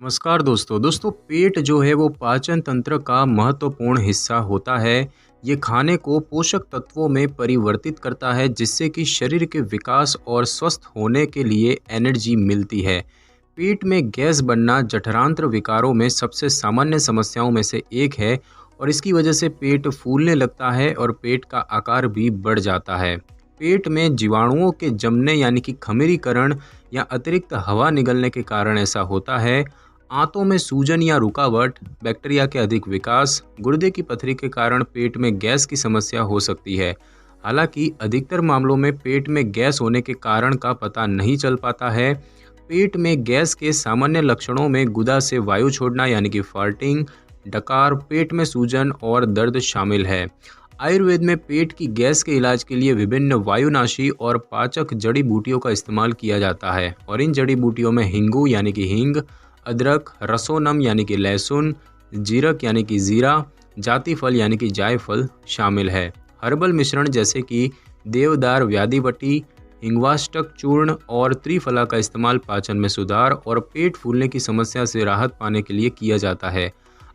नमस्कार दोस्तों पेट जो है वो पाचन तंत्र का महत्वपूर्ण हिस्सा होता है। ये खाने को पोषक तत्वों में परिवर्तित करता है जिससे कि शरीर के विकास और स्वस्थ होने के लिए एनर्जी मिलती है। पेट में गैस बनना जठरांत्र विकारों में सबसे सामान्य समस्याओं में से एक है और इसकी वजह से पेट फूलने लगता है और पेट का आकार भी बढ़ जाता है। पेट में जीवाणुओं के जमने यानी कि खमीरीकरण या अतिरिक्त हवा निकलने के कारण ऐसा होता है। आंतों में सूजन या रुकावट, बैक्टीरिया के अधिक विकास, गुर्दे की पथरी के कारण पेट में गैस की समस्या हो सकती है। हालांकि अधिकतर मामलों में पेट में गैस होने के कारण का पता नहीं चल पाता है। पेट में गैस के सामान्य लक्षणों में गुदा से वायु छोड़ना यानी कि फार्टिंग, डकार, पेट में सूजन और दर्द शामिल है। आयुर्वेद में पेट की गैस के इलाज के लिए विभिन्न वायुनाशी और पाचक जड़ी बूटियों का इस्तेमाल किया जाता है और इन जड़ी बूटियों में हिंगू यानी कि हींग, अदरक, रसोनम यानी कि लहसुन, जीरक यानी कि जीरा, जाति फल यानी कि जायफल शामिल है। हर्बल मिश्रण जैसे कि देवदार व्याधिवटी, हिंगवाष्टक चूर्ण और त्रिफला का इस्तेमाल पाचन में सुधार और पेट फूलने की समस्या से राहत पाने के लिए किया जाता है।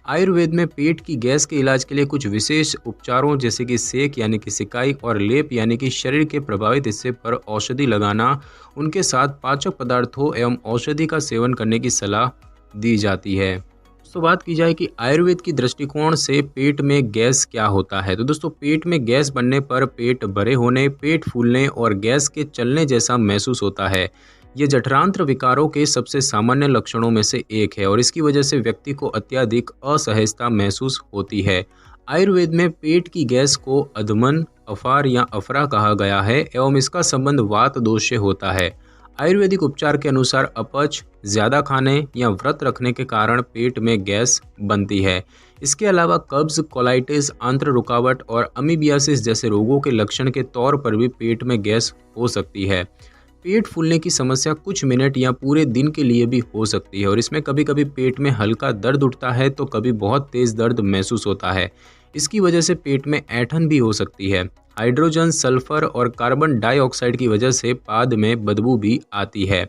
आयुर्वेद में पेट की गैस के इलाज के लिए कुछ विशेष उपचारों जैसे कि सेक यानी कि सिकाई और लेप यानी कि शरीर के प्रभावित हिस्से पर औषधि लगाना, उनके साथ पाचक पदार्थों एवं औषधि का सेवन करने की सलाह दी जाती है। तो बात की जाए कि आयुर्वेद की दृष्टिकोण से पेट में गैस क्या होता है, तो दोस्तों पेट में गैस बनने पर पेट भरे होने, पेट फूलने और गैस के चलने जैसा महसूस होता है। ये जठरांत्र विकारों के सबसे सामान्य लक्षणों में से एक है और इसकी वजह से व्यक्ति को अत्यधिक असहजता महसूस होती है। आयुर्वेद में पेट की गैस को अधमन, अफार या अफरा कहा गया है एवं इसका संबंध वात दोष से होता है। आयुर्वेदिक उपचार के अनुसार अपच, ज़्यादा खाने या व्रत रखने के कारण पेट में गैस बनती है। इसके अलावा कब्ज, कोलाइटिस, आंत्र रुकावट और अमीबियासिस जैसे रोगों के लक्षण के तौर पर भी पेट में गैस हो सकती है। पेट फूलने की समस्या कुछ मिनट या पूरे दिन के लिए भी हो सकती है और इसमें कभी कभी पेट में हल्का दर्द उठता है तो कभी बहुत तेज़ दर्द महसूस होता है। इसकी वजह से पेट में ऐंठन भी हो सकती है। हाइड्रोजन, सल्फर और कार्बन डाइऑक्साइड की वजह से पाद में बदबू भी आती है।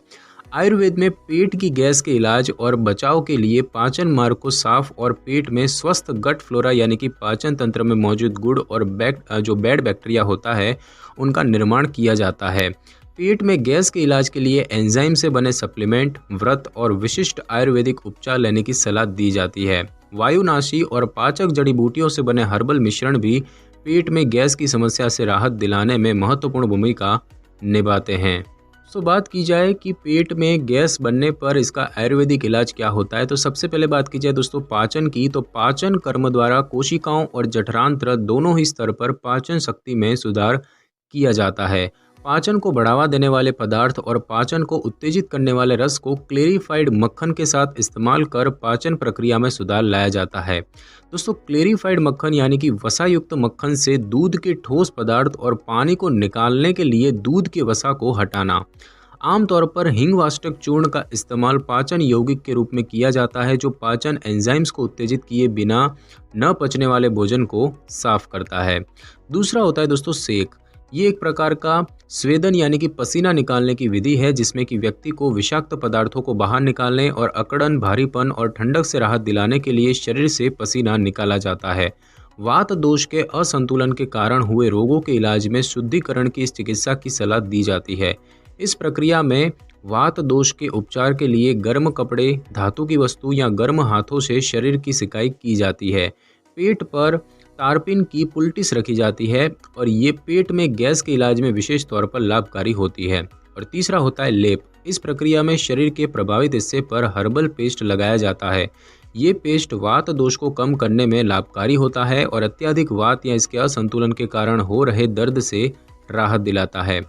आयुर्वेद में पेट की गैस के इलाज और बचाव के लिए पाचन मार्ग को साफ और पेट में स्वस्थ गट फ्लोरा यानी कि पाचन तंत्र में मौजूद गुड़ और बैड बैक्टीरिया होता है उनका निर्माण किया जाता है। पेट में गैस के इलाज के लिए एंजाइम से बने सप्लीमेंट, व्रत और विशिष्ट आयुर्वेदिक उपचार लेने की सलाह दी जाती है। वायुनाशी और पाचक जड़ी बूटियों से बने हर्बल मिश्रण भी पेट में गैस की समस्या से राहत दिलाने में महत्वपूर्ण भूमिका निभाते हैं। तो बात की जाए कि पेट में गैस बनने पर इसका आयुर्वेदिक इलाज क्या होता है, तो सबसे पहले बात की जाए दोस्तों पाचन की, तो पाचन कर्म द्वारा कोशिकाओं और जठरांत्र दोनों ही स्तर पर पाचन शक्ति में सुधार किया जाता है। पाचन को बढ़ावा देने वाले पदार्थ और पाचन को उत्तेजित करने वाले रस को क्लेरिफाइड मक्खन के साथ इस्तेमाल कर पाचन प्रक्रिया में सुधार लाया जाता है। दोस्तों क्लेरिफाइड मक्खन यानी कि वसा युक्त मक्खन से दूध के ठोस पदार्थ और पानी को निकालने के लिए दूध के वसा को हटाना। आमतौर पर हिंगवाष्टक चूर्ण का इस्तेमाल पाचन यौगिक के रूप में किया जाता है जो पाचन एंजाइम्स को उत्तेजित किए बिना न पचने वाले भोजन को साफ करता है। दूसरा होता है दोस्तों सेक। ये एक प्रकार का स्वेदन यानी कि पसीना निकालने की विधि है जिसमें कि व्यक्ति को विषाक्त पदार्थों को बाहर निकालने और अकड़न, भारीपन और ठंडक से राहत दिलाने के लिए शरीर से पसीना निकाला जाता है। वात दोष के असंतुलन के कारण हुए रोगों के इलाज में शुद्धिकरण की इस चिकित्सा की सलाह दी जाती है। इस प्रक्रिया में वात दोष के उपचार के लिए गर्म कपड़े, धातु की वस्तु या गर्म हाथों से शरीर की सिकाई की जाती है। पेट पर तारपिन की पुलटिस रखी जाती है और ये पेट में गैस के इलाज में विशेष तौर पर लाभकारी होती है। और तीसरा होता है लेप। इस प्रक्रिया में शरीर के प्रभावित हिस्से पर हर्बल पेस्ट लगाया जाता है। ये पेस्ट वात दोष को कम करने में लाभकारी होता है और अत्यधिक वात या इसके असंतुलन के कारण हो रहे दर्द से राहत दिलाता है।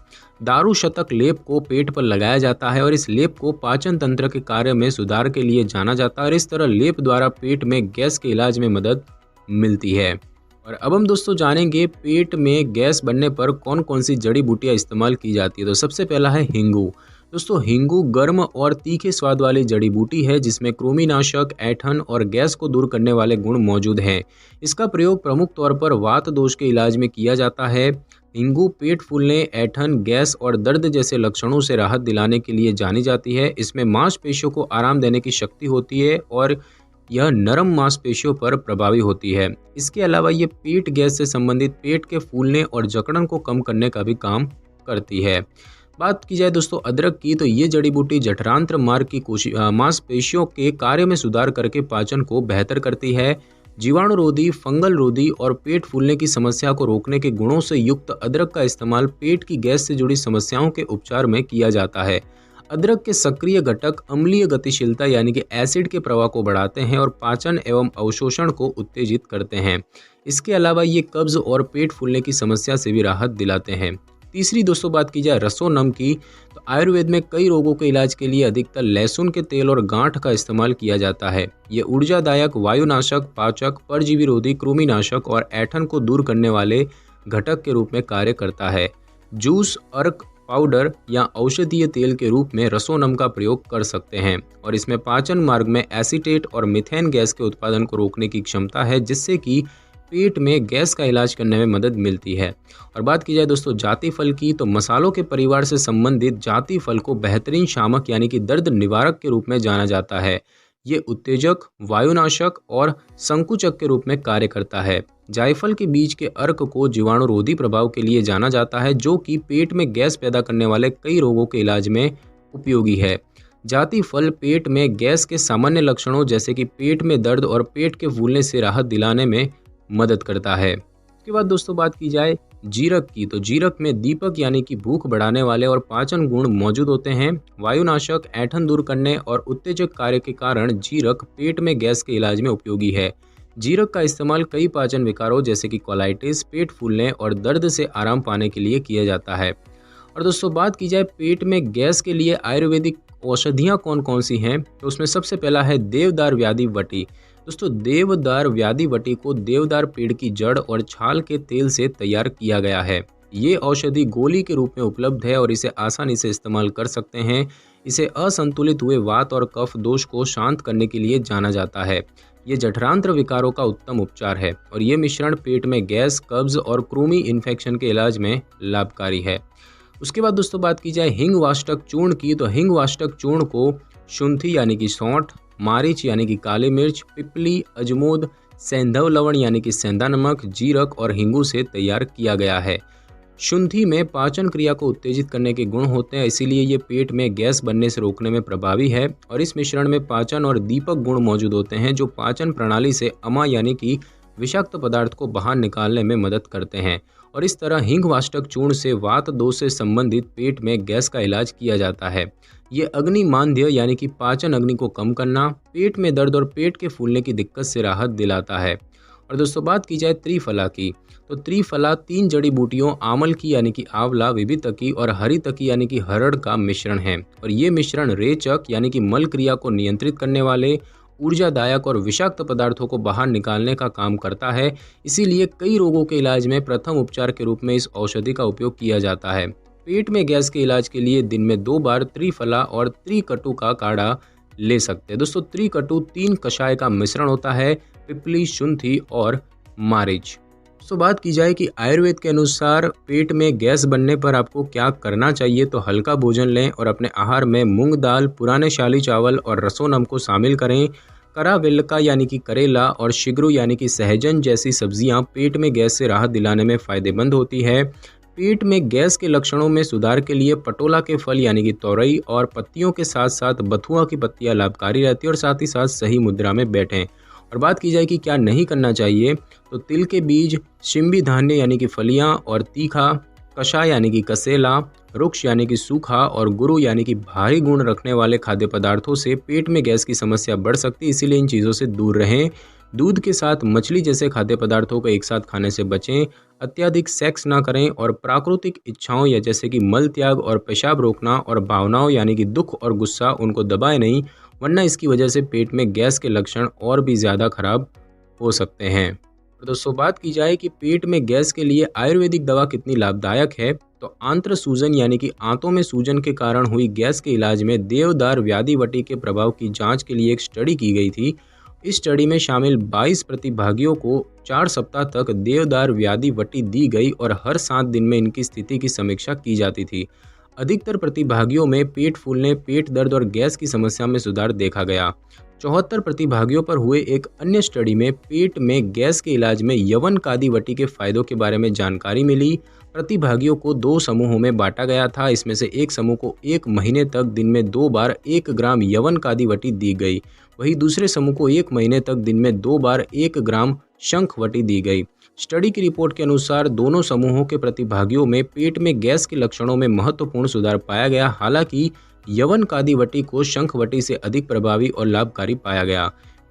दारू शतक लेप को पेट पर लगाया जाता है और इस लेप को पाचन तंत्र के कार्य में सुधार के लिए जाना जाता है और इस तरह लेप द्वारा पेट में गैस के इलाज में मदद मिलती है। और अब हम दोस्तों जानेंगे पेट में गैस बनने पर कौन कौन सी जड़ी बूटियां इस्तेमाल की जाती है। तो सबसे पहला है हिंगू। दोस्तों हींगू गर्म और तीखे स्वाद वाली जड़ी बूटी है जिसमें कृमिनाशक, ऐंठन और गैस को दूर करने वाले गुण मौजूद हैं। इसका प्रयोग प्रमुख तौर पर वात दोष के इलाज में किया जाता है। हींगू पेट फूलने, ऐंठन, गैस और दर्द जैसे लक्षणों से राहत दिलाने के लिए जानी जाती है। इसमें मांसपेशियों को आराम देने की शक्ति होती है और यह नरम मांसपेशियों पर प्रभावी होती है। इसके अलावा ये पेट गैस से संबंधित पेट के फूलने और जकड़न को कम करने का भी काम करती है। बात की जाए दोस्तों अदरक की, तो ये जड़ी बूटी जठरांत्र मार्ग की मांसपेशियों के कार्य में सुधार करके पाचन को बेहतर करती है। जीवाणु रोधी, फंगल रोधी और पेट फूलने की समस्या को रोकने के गुणों से युक्त अदरक का इस्तेमाल पेट की गैस से जुड़ी समस्याओं के उपचार में किया जाता है। अदरक के सक्रिय घटक अम्लीय गतिशीलता यानी कि एसिड के प्रवाह को बढ़ाते हैं और पाचन एवं अवशोषण को उत्तेजित करते हैं। इसके अलावा ये कब्ज और पेट फूलने की समस्या से भी राहत दिलाते हैं। तीसरी दोस्तों बात की जाए रसोनम की, तो आयुर्वेद में कई रोगों के इलाज के लिए अधिकतर लहसुन के तेल और गांठ का इस्तेमाल किया जाता है। ये ऊर्जादायक, वायुनाशक, पाचक, परजीवी रोधी, कृमिनाशक और ऐंठन को दूर करने वाले घटक के रूप में कार्य करता है। जूस, अर्क, पाउडर या औषधीय तेल के रूप में रसोनम का प्रयोग कर सकते हैं और इसमें पाचन मार्ग में एसीटेट और मीथेन गैस के उत्पादन को रोकने की क्षमता है, जिससे कि पेट में गैस का इलाज करने में मदद मिलती है। और बात की जाए दोस्तों जाति फल की, तो मसालों के परिवार से संबंधित जाति फल को बेहतरीन शामक यानी कि दर्द निवारक के रूप में जाना जाता है। ये उत्तेजक, वायुनाशक और संकुचक के रूप में कार्य करता है। जायफल के बीज के अर्क को जीवाणु रोधी प्रभाव के लिए जाना जाता है, जो कि पेट में गैस पैदा करने वाले कई रोगों के इलाज में उपयोगी है। जाति फल पेट में गैस के सामान्य लक्षणों जैसे कि पेट में दर्द और पेट के फूलने से राहत दिलाने में मदद करता है। उसके बाद दोस्तों बात की जाए जीरक की, तो जीरक में दीपक यानी कि भूख बढ़ाने वाले और पाचन गुण मौजूद होते हैं। वायुनाशक, ऐंठन दूर करने और उत्तेजक कार्य के कारण जीरक पेट में गैस के इलाज में उपयोगी है। जीरक का इस्तेमाल कई पाचन विकारों जैसे कि कोलाइटिस, पेट फूलने और दर्द से आराम पाने के लिए किया जाता है। और दोस्तों बात की जाए पेट में गैस के लिए आयुर्वेदिक औषधियाँ कौन कौन सी हैं, तो उसमें सबसे पहला है देवदार व्याधि वटी। दोस्तों देवदार व्याधि वटी को देवदार पेड़ की जड़ और छाल के तेल से तैयार किया गया है। ये औषधि गोली के रूप में उपलब्ध है और इसे आसानी से इस्तेमाल कर सकते हैं। इसे असंतुलित हुए वात और कफ दोष को शांत करने के लिए जाना जाता है। ये जठरांत्र विकारों का उत्तम उपचार है और ये मिश्रण पेट में गैस, कब्ज और कृमि इन्फेक्शन के इलाज में लाभकारी है। उसके बाद दोस्तों बात की जाए हिंग वाष्टक चूर्ण की, तो हिंग वाष्टक चूर्ण को शुंठी यानी कि सौंठ, मारिच यानी कि काली मिर्च, पिपली, अजमोद, सेंधव लवण यानी कि सेंधा नमक, जीरक और हिंगू से तैयार किया गया है। शुंठी में पाचन क्रिया को उत्तेजित करने के गुण होते हैं, इसीलिए ये पेट में गैस बनने से रोकने में प्रभावी है और इस मिश्रण में पाचन और दीपक गुण मौजूद होते हैं जो पाचन प्रणाली से अमा यानी कि विषाक्त पदार्थ को बाहर निकालने में मदद करते हैं। और इस तरह हिंग वाष्टक चूर्ण से वात दोष से संबंधित पेट में गैस का इलाज किया जाता है। ये अग्नि मांद्य यानी कि पाचन अग्नि को कम करना, पेट में दर्द और पेट के फूलने की दिक्कत से राहत दिलाता है। और दोस्तों बात की जाए त्रिफला की, तो त्रिफला 3 जड़ी बूटियों आमल की यानी कि आंवला, विभितकी और हरितकी यानी कि हरड़ का मिश्रण है और ये मिश्रण रेचक यानी कि मल क्रिया को नियंत्रित करने वाले, ऊर्जादायक और विषाक्त पदार्थों को बाहर निकालने का काम करता है। इसीलिए कई रोगों के इलाज में प्रथम उपचार के रूप में इस औषधि का उपयोग किया जाता है। पेट में गैस के इलाज के लिए दिन में 2 बार त्रिफला और त्रिकटु का काढ़ा ले सकते हैं। दोस्तों त्रिकटु 3 कषाय का मिश्रण होता है, पिपली, शुंठी और मारिच। तो बात की जाए कि आयुर्वेद के अनुसार पेट में गैस बनने पर आपको क्या करना चाहिए, तो हल्का भोजन लें और अपने आहार में मूंग दाल, पुराने शाली चावल और रसोनम को शामिल करें। करावेल्लका यानी कि करेला और शिगरू यानी कि सहजन जैसी सब्जियां पेट में गैस से राहत दिलाने में फ़ायदेमंद होती है। पेट में गैस के लक्षणों में सुधार के लिए पटोला के फल यानी कि तोरई और पत्तियों के साथ साथ बथुआ की पत्तियां लाभकारी रहती है और साथ ही साथ सही मुद्रा में बैठें। और बात की जाए कि क्या नहीं करना चाहिए, तो तिल के बीज, शिम्बी धान्य यानी कि फलियां और तीखा, कषाय यानी कि कसेला, रुक्ष यानी कि सूखा और गुरु यानी कि भारी गुण रखने वाले खाद्य पदार्थों से पेट में गैस की समस्या बढ़ सकती है, इसीलिए इन चीज़ों से दूर रहें। दूध के साथ मछली जैसे खाद्य पदार्थों को एक साथ खाने से बचें। अत्यधिक सेक्स ना करें और प्राकृतिक इच्छाओं या जैसे कि मल त्याग और पेशाब रोकना और भावनाओं यानी कि दुख और गुस्सा उनको दबाएं नहीं, वरना इसकी वजह से पेट में गैस के लक्षण और भी ज़्यादा खराब हो सकते हैं। और दोस्तों बात की जाए कि पेट में गैस के लिए आयुर्वेदिक दवा कितनी लाभदायक है, तो आंत्र सूजन यानी कि आंतों में सूजन के कारण हुई गैस के इलाज में देवदार व्याधिवटी के प्रभाव की जांच के लिए एक स्टडी की गई थी। इस स्टडी में शामिल 22 प्रतिभागियों को 4 सप्ताह तक देवदार व्याधिवटी दी गई और हर 7 दिन में इनकी स्थिति की समीक्षा की जाती थी। अधिकतर प्रतिभागियों में पेट फूलने, पेट दर्द और गैस की समस्या में सुधार देखा गया। 74 प्रतिभागियों पर हुए एक अन्य स्टडी में पेट में गैस के इलाज में यवनकादिवटी के फायदों के बारे में जानकारी मिली। प्रतिभागियों को 2 समूहों में बांटा गया था। इसमें से एक समूह को 1 महीने तक दिन में 2 बार 1 ग्राम यवनकादिवटी दी गई, वहीं दूसरे समूह को 1 महीने तक दिन में 2 बार 1 ग्राम शंखवटी दी गई। स्टडी की रिपोर्ट के अनुसार दोनों समूहों के प्रतिभागियों में पेट में गैस के लक्षणों में महत्वपूर्ण सुधार पाया गया। हालांकि यवनकादिवटी को शंखवटी से अधिक प्रभावी और लाभकारी पाया गया।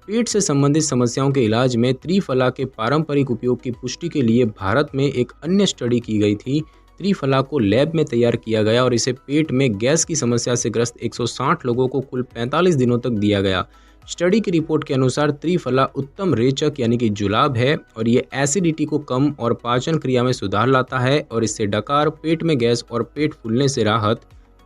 पेट से संबंधित समस्याओं के इलाज में त्रिफला के पारंपरिक उपयोग की पुष्टि के लिए भारत में एक अन्य स्टडी की गई थी। त्रिफला को लैब में तैयार किया गया और इसे पेट में गैस की समस्या से ग्रस्त 160 लोगों को कुल 45 दिनों तक दिया गया। स्टडी की रिपोर्ट के अनुसार त्रिफला उत्तम रेचक यानी कि जुलाब है और ये एसिडिटी को कम और पाचन क्रिया में सुधार लाता है और इससे डकार, पेट में गैस और पेट फूलने से राहत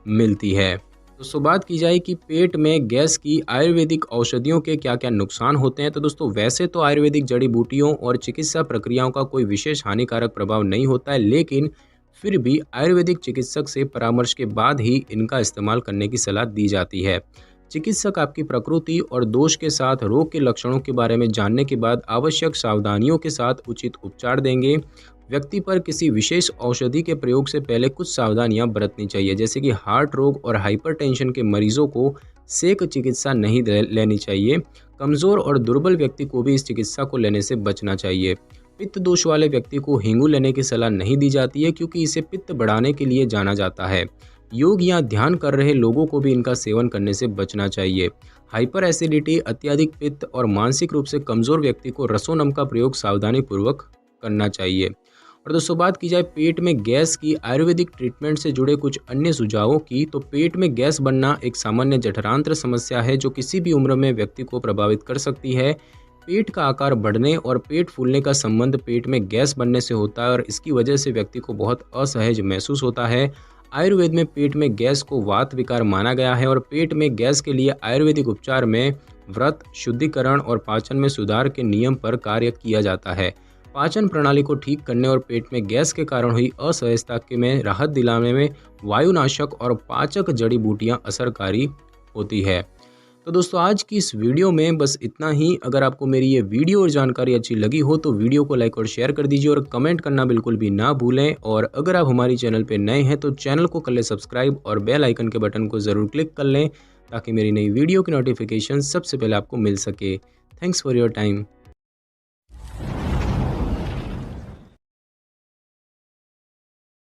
मिलती है। दोस्तों बात की जाए कि पेट में गैस की आयुर्वेदिक औषधियों के क्या क्या नुकसान होते हैं, तो दोस्तों वैसे तो आयुर्वेदिक जड़ी बूटियों और चिकित्सा प्रक्रियाओं का कोई विशेष हानिकारक प्रभाव नहीं होता है, लेकिन फिर भी आयुर्वेदिक चिकित्सक से परामर्श के बाद ही इनका इस्तेमाल करने की सलाह दी जाती है। चिकित्सक आपकी प्रकृति और दोष के साथ रोग के लक्षणों के बारे में जानने के बाद आवश्यक सावधानियों के साथ उचित उपचार देंगे। व्यक्ति पर किसी विशेष औषधि के प्रयोग से पहले कुछ सावधानियां बरतनी चाहिए, जैसे कि हार्ट रोग और हाइपरटेंशन के मरीजों को सेक चिकित्सा नहीं लेनी चाहिए। कमज़ोर और दुर्बल व्यक्ति को भी इस चिकित्सा को लेने से बचना चाहिए। पित्त दोष वाले व्यक्ति को हींगू लेने की सलाह नहीं दी जाती है, क्योंकि इसे पित्त बढ़ाने के लिए जाना जाता है। योग या ध्यान कर रहे लोगों को भी इनका सेवन करने से बचना चाहिए। हाइपर एसिडिटी, अत्यधिक पित्त और मानसिक रूप से कमज़ोर व्यक्ति को रसोनम का प्रयोग सावधानी पूर्वक करना चाहिए। और दोस्तों बात की जाए पेट में गैस की आयुर्वेदिक ट्रीटमेंट से जुड़े कुछ अन्य सुझावों की, तो पेट में गैस बनना एक सामान्य जठरांत्र समस्या है जो किसी भी उम्र में व्यक्ति को प्रभावित कर सकती है। पेट का आकार बढ़ने और पेट फूलने का संबंध पेट में गैस बनने से होता है और इसकी वजह से व्यक्ति को बहुत असहज महसूस होता है। आयुर्वेद में पेट में गैस को वात विकार माना गया है और पेट में गैस के लिए आयुर्वेदिक उपचार में व्रत, शुद्धिकरण और पाचन में सुधार के नियम पर कार्य किया जाता है। पाचन प्रणाली को ठीक करने और पेट में गैस के कारण हुई असहजता के में राहत दिलाने में वायुनाशक और पाचक जड़ी बूटियां असरकारी होती है। तो दोस्तों आज की इस वीडियो में बस इतना ही। अगर आपको मेरी ये वीडियो और जानकारी अच्छी लगी हो तो वीडियो को लाइक और शेयर कर दीजिए और कमेंट करना बिल्कुल भी ना भूलें। और अगर आप हमारी चैनल पे नए हैं तो चैनल को कर लें सब्सक्राइब और बेल आइकन के बटन को ज़रूर क्लिक कर लें, ताकि मेरी नई वीडियो की नोटिफिकेशन सबसे पहले आपको मिल सके। Thanks for your time.